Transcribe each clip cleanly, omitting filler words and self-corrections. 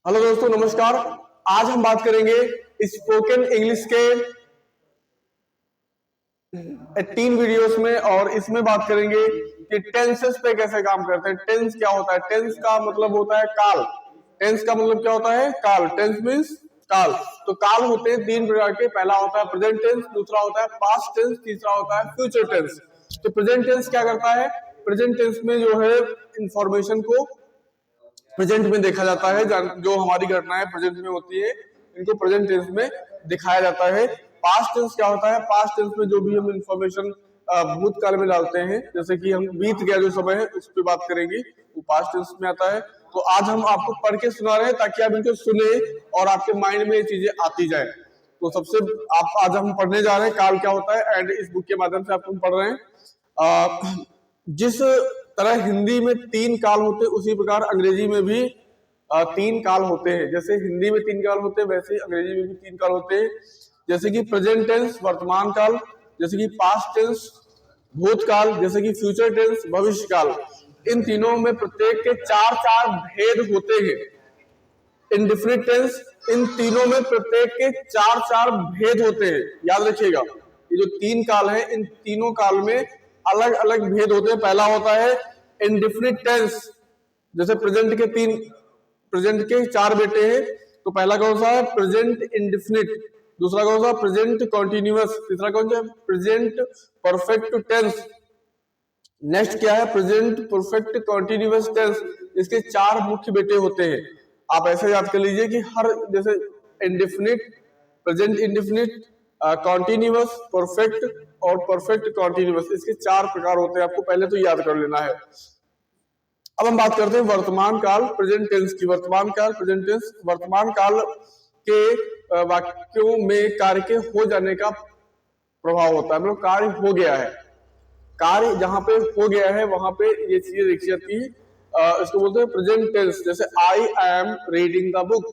Hello दोस्तों, नमस्कार। आज हम बात करेंगे स्पोकन इंग्लिश के 3 वीडियोस में, और इसमें बात करेंगे कि टेंसेस पे कैसे काम करते हैं। टेंस क्या होता है? टेंस का मतलब होता है काल। टेंस का मतलब क्या होता है? काल। टेंस मीन्स काल। तो काल होते हैं 3 प्रकार के। पहला होता है प्रेजेंट टेंस, दूसरा होता है पास्ट टेंस, तीसरा होता है फ्यूचर टेंस। तो प्रेजेंट टेंस क्या करता है? प्रेजेंट टेंस में जो है इंफॉर्मेशन को प्रेजेंट में देखा जाता है। जो हमारी घटनाएं प्रेजेंट में होती है, इनको प्रेजेंट टेंस में दिखाया जाता है। पास्ट टेंस क्या होता है? पास्ट टेंस में जो भी हम इंफॉर्मेशन भूतकाल में डालते हैं, जैसे कि हम बीत गया जो समय है उस पर बात करेंगे, वो पास्ट टेंस में आता है। तो आज हम आपको पढ़ के सुना रहे हैं ताकि आप इनको सुने और आपके माइंड में ये चीजें आती जाए। तो सबसे आज हम पढ़ने जा रहे हैं काल क्या होता है, एंड इस बुक के माध्यम से आपको हम पढ़ रहे हैं। जिस तरह हिंदी में 3 काल होते हैं, उसी प्रकार अंग्रेजी में भी 3 काल होते हैं। जैसे हिंदी में 3 काल होते हैं, वैसे ही अंग्रेजी में भी 3 काल होते हैं। जैसे कि प्रेजेंट टेंस वर्तमान काल, जैसे कि पास्ट टेंस भूतकाल, जैसे कि फ्यूचर टेंस भविष्य काल। इन तीनों में प्रत्येक के 4-4 भेद होते हैं। इंडेफिनिट टेंस, इन तीनों में प्रत्येक के 4-4 भेद होते हैं। याद रखिएगा, ये जो 3 काल है, इन तीनों काल में अलग अलग भेद होते हैं। पहला होता है इंडेफिनिट टेंस, जैसे प्रेजेंट के 4 बेटे हैं। तो पहला कौन सा है? Present indefinite. दूसरा कौन सा? Present continuous. तीसरा कौन सा? Present perfect tense. नेक्स्ट क्या है? Present perfect continuous tense. इसके 4 मुख्य बेटे होते हैं। आप ऐसे याद कर लीजिए कि हर, जैसे indefinite, present indefinite, continuous, perfect और परफेक्ट कॉन्टिन्यूअस, इसके 4 प्रकार होते हैं। आपको पहले तो याद कर लेना है। अब हम बात करते हैं वर्तमान काल प्रेजेंट टेंस की। वर्तमान काल प्रेजेंट टेंस, वर्तमान काल के वाक्यों में कार्य के हो जाने का प्रभाव होता है। मतलब कार्य हो गया है, कार्य जहां पे हो गया है वहां पे ये चीजें देखी जाती है। इसको बोलते हैं प्रेजेंट टेंस। जैसे I am reading the book,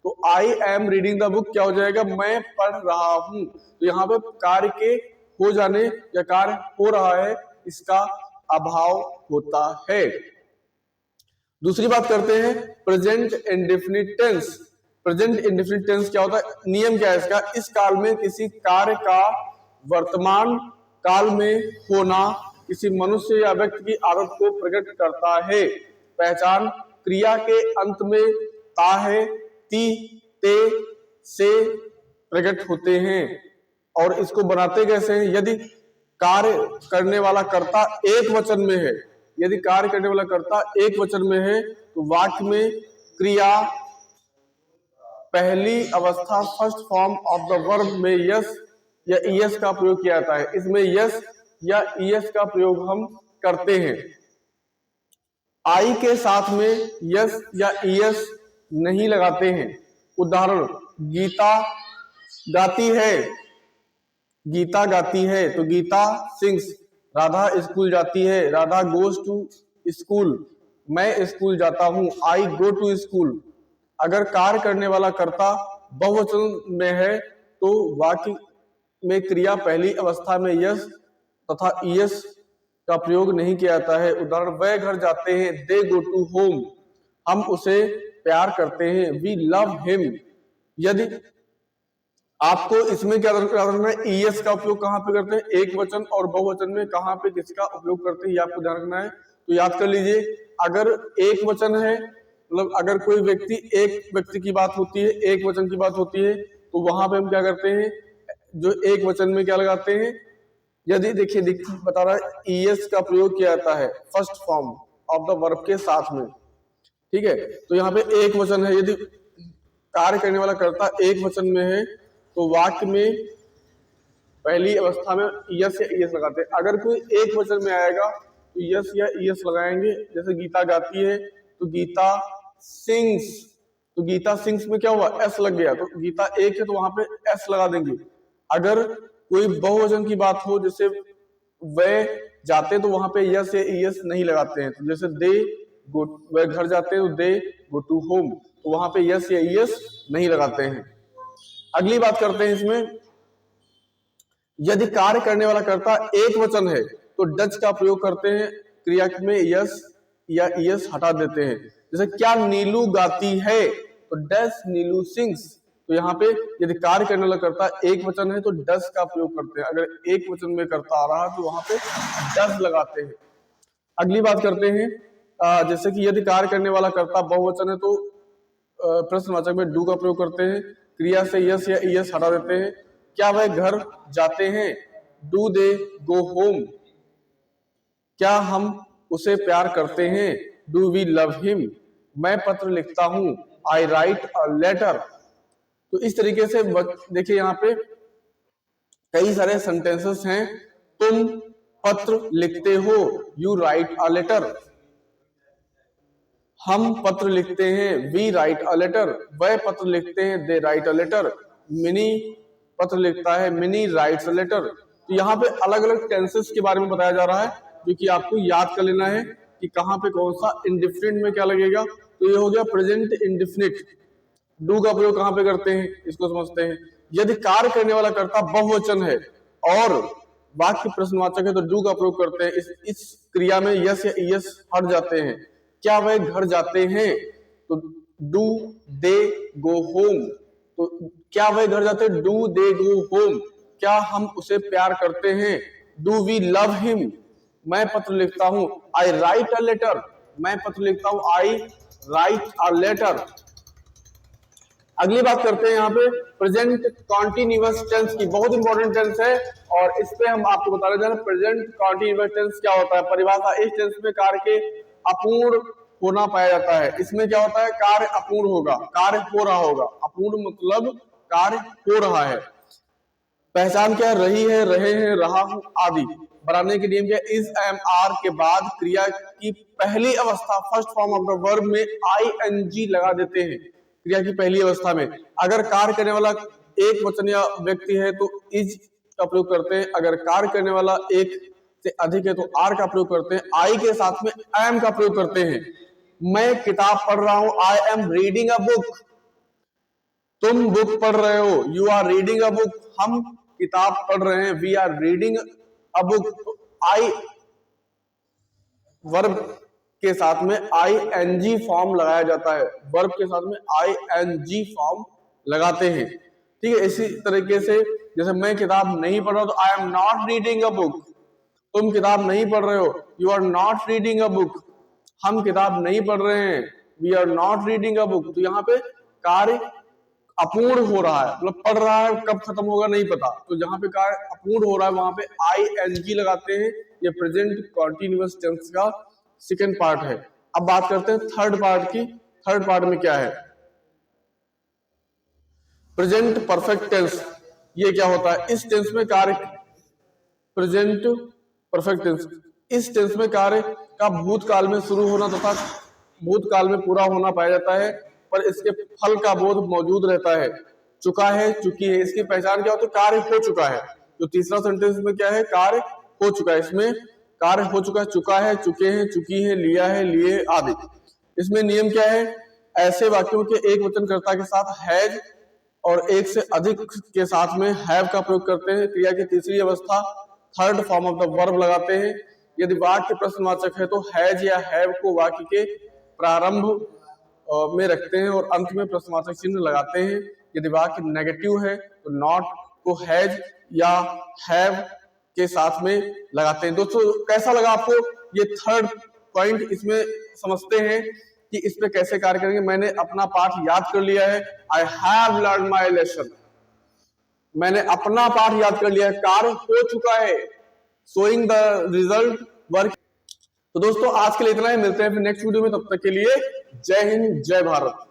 तो I am reading the book क्या हो जाएगा? मैं पढ़ रहा हूं। तो यहाँ पे कार्य के हो जाने या कार्य हो रहा है, इसका अभाव होता है। दूसरी बात करते हैं present indefinite tense. Present indefinite tense क्या होता है? नियम क्या है इसका? इस काल में किसी कार्य का वर्तमान काल में होना किसी मनुष्य या व्यक्ति की आदत को प्रकट करता है। पहचान क्रिया के अंत में ता है, ती, ते, से प्रकट होते हैं। और इसको बनाते कैसे हैं? यदि कार्य करने वाला कर्ता एक वचन में है, यदि कार्य करने वाला कर्ता एक वचन में है, तो वाक्य में क्रिया पहली अवस्था first form of the verb में यस या ईएस का प्रयोग किया जाता है। इसमें यस या ईएस का प्रयोग हम करते हैं। आई के साथ में यस या ईएस नहीं लगाते हैं। उदाहरण, गीता गाती है, गीता गाती है, तो गीता सिंग्स। राधा स्कूल जाती है, राधा गोज टू स्कूल। मैं स्कूल जाता हूं, आई गो टू स्कूल। अगर कार्य करने वाला कर्ता बहुवचन में है, तो वाक्य में क्रिया पहली अवस्था में यस तथा ईएस का प्रयोग नहीं किया जाता है। उदाहरण, वह घर जाते हैं, दे गो टू होम। हम उसे प्यार करते हैं, वी लव हिम। यदि आपको इसमें क्या रखना है? ईएस का उपयोग कहां पे करते हैं? एक वचन और बहुवचन में कहां पे किसका उपयोग करते हैं, ये आपको ध्यान रखना है। तो याद कर लीजिए, अगर एक वचन है, मतलब अगर कोई व्यक्ति, एक व्यक्ति की बात होती है, एक वचन की बात होती है, तो वहां पे हम क्या करते हैं? जो एक वचन में क्या लगाते हैं? यदि देखिए बता रहा है ईएस का प्रयोग किया जाता है first form of the verb के साथ में, ठीक है। तो यहाँ पे एक वचन है, यदि कार्य करने वाला कर्ता एक वचन में है, तो वाक्य में पहली अवस्था में यस या ईएस लगाते हैं। अगर कोई एक वचन में आएगा तो यस या ईएस लगाएंगे। जैसे गीता गाती है, तो गीता सिंग्स, तो गीता सिंग्स में क्या हुआ? एस लग गया, तो गीता एक है तो वहां पे एस लगा देंगे। अगर कोई बहुवचन की बात हो, जैसे वह जाते, तो वहां पे यस या ईएस नहीं लगाते हैं। तो जैसे दे गो, वह घर जाते हैं, तो दे गो टू होम, तो वहां पे यस या ईएस नहीं लगाते हैं। अगली बात करते हैं इसमें, यदि कार्य करने वाला कर्ता एक वचन है, तो डच का प्रयोग करते हैं, क्रिया में यस या ईएस हटा देते हैं। जैसे क्या नीलू गाती है, तो डस नीलू सिंग्स। तो यहाँ पे यदि कार्य करने वाला कर्ता एक वचन है तो डस का प्रयोग करते हैं, अगर एक वचन में कर्ता आ रहा है तो वहां पे डस लगाते हैं। अगली बात करते हैं, जैसे कि यदि कार्य करने वाला कर्ता बहुवचन है तो प्रश्नवाचक में डू का प्रयोग करते हैं, क्रिया से यस या ईएस हटा देते हैं। क्या वह घर जाते हैं, डू दे गो होम। क्या हम उसे प्यार करते हैं, डू वी लव हिम। मैं पत्र लिखता हूं, आई राइट अ लेटर। तो इस तरीके से देखिए यहाँ पे कई सारे सेंटेंसेस हैं। तुम पत्र लिखते हो, यू राइट अ लेटर। हम पत्र लिखते हैं, वी राइट अ लेटर। वह पत्र लिखते हैं, दे राइट अ लेटर। मिनी पत्र लिखता है, मिनी राइट्स अ लेटर। तो यहाँ पे अलग अलग टेंसेस के बारे में बताया जा रहा है, जो कि आपको याद कर लेना है कि कहाँ पे कौन सा इंडिफिनिट में क्या लगेगा। तो ये हो गया प्रेजेंट इंडिफिनिट। डू का प्रयोग कहाँ पे करते हैं, इसको समझते हैं। यदि कार्य करने वाला कर्ता बहुवचन है और वाक्य प्रश्नवाचक है तो डू का प्रयोग करते हैं। इस क्रिया में यस या ईएस हट जाते हैं। क्या वह घर जाते हैं, तो डू दे गो होम। तो क्या वह घर जाते हैं, डू दे गो होम। क्या हम उसे प्यार करते हैं, डू वी लव हिम। मैं पत्र लिखता हूं, आई राइट अ लेटर। मैं पत्र लिखता हूं, आई राइट अ लेटर। अगली बात करते हैं यहाँ पे प्रेजेंट कॉन्टिन्यूअस टेंस की। बहुत इंपॉर्टेंट टेंस है और इस पे हम आपको बता रहे हैं प्रेजेंट कॉन्टिन्यूअस टेंस क्या होता है। परिभाषा, इस टेंस में कार्य के अपूर्ण होना पाया जाता है। इसमें क्या होता है, कार्य अपूर्ण होगा, कार्य हो रहा होगा। अपूर्ण मतलब कार्य हो रहा है। पहचान क्या रही है, रहे हैं, रहा हूं आदि। बनाने के नियम क्या, इज एम आर के बाद क्रिया की पहली अवस्था first form of the verb में आईएनजी लगा देते हैं। क्रिया की पहली अवस्था में अगर कार्य करने वाला एक वचन या व्यक्ति है तो इज का प्रयोग करते हैं। अगर कार्य करने वाला एक से अधिक है तो आर का प्रयोग करते हैं। आई के साथ में एम का प्रयोग करते हैं। मैं किताब पढ़ रहा हूं, I am reading a book. तुम बुक पढ़ रहे हो, you are reading a book. हम किताब पढ़ रहे हैं, we are reading a book. I verb के साथ में आईएनजी फॉर्म लगाया जाता है। वर्ब के साथ में आईएनजी फॉर्म लगाते हैं। ठीक है, इसी तरीके से जैसे मैं किताब नहीं पढ़ रहा तो I am not reading a book. तुम किताब नहीं पढ़ रहे हो, you are not reading a book. हम किताब नहीं पढ़ रहे हैं, we are not reading a book. तो यहाँ पे कार्य अपूर्ण हो रहा है, मतलब पढ़ रहा है, कब खत्म होगा नहीं पता। तो जहां पे कार्य अपूर्ण हो रहा है वहां पे आईएनजी लगाते हैं। ये प्रेजेंट कॉन्टिन्यूअस टेंस का सेकंड पार्ट है। अब बात करते हैं थर्ड पार्ट की। थर्ड पार्ट में क्या है, प्रेजेंट परफेक्ट टेंस। ये क्या होता है, इस टेंस में कार्य प्रेजेंट परफेक्ट टेंस, इस टेंस में कार्य का भूतकाल में शुरू होना तथा भूतकाल में पूरा होना पाया जाता है, पर इसके फल का बोध मौजूद रहता है। चुका है, चुकी है, इसकी पहचान क्या होती है, कार्य हो चुका है। तो तीसरा सेंटेंस में क्या है, कार्य हो चुका है। इसमें कार्य हो चुका है, चुका है, चुके हैं, चुकी है, लिया है, लिए आदि। इसमें नियम क्या है, ऐसे वाक्यों के एक वचनकर्ता के साथ हैज और एक से अधिक के साथ में हैव का प्रयोग करते हैं। क्रिया की तीसरी अवस्था third form of the verb लगाते हैं। यदि वाक्य प्रश्नवाचक है तो हैज या हैव को वाक्य के प्रारंभ में रखते हैं और अंत में प्रश्नवाचक चिन्ह लगाते हैं। यदि वाक्य नेगेटिव है तो नॉट को हैज या हैव के साथ में लगाते हैं। दोस्तों कैसा लगा आपको ये थर्ड पॉइंट, इसमें समझते हैं कि इस पे कैसे कार्य करेंगे। मैंने अपना पाठ याद कर लिया है, I have learn my lesson. मैंने अपना पाठ याद कर लिया है, कार्य हो चुका है, शोइंग द रिजल्ट वर्क। तो दोस्तों आज के लिए इतना ही, मिलते हैं फिर नेक्स्ट वीडियो में। तब तक के लिए जय हिंद, जय भारत।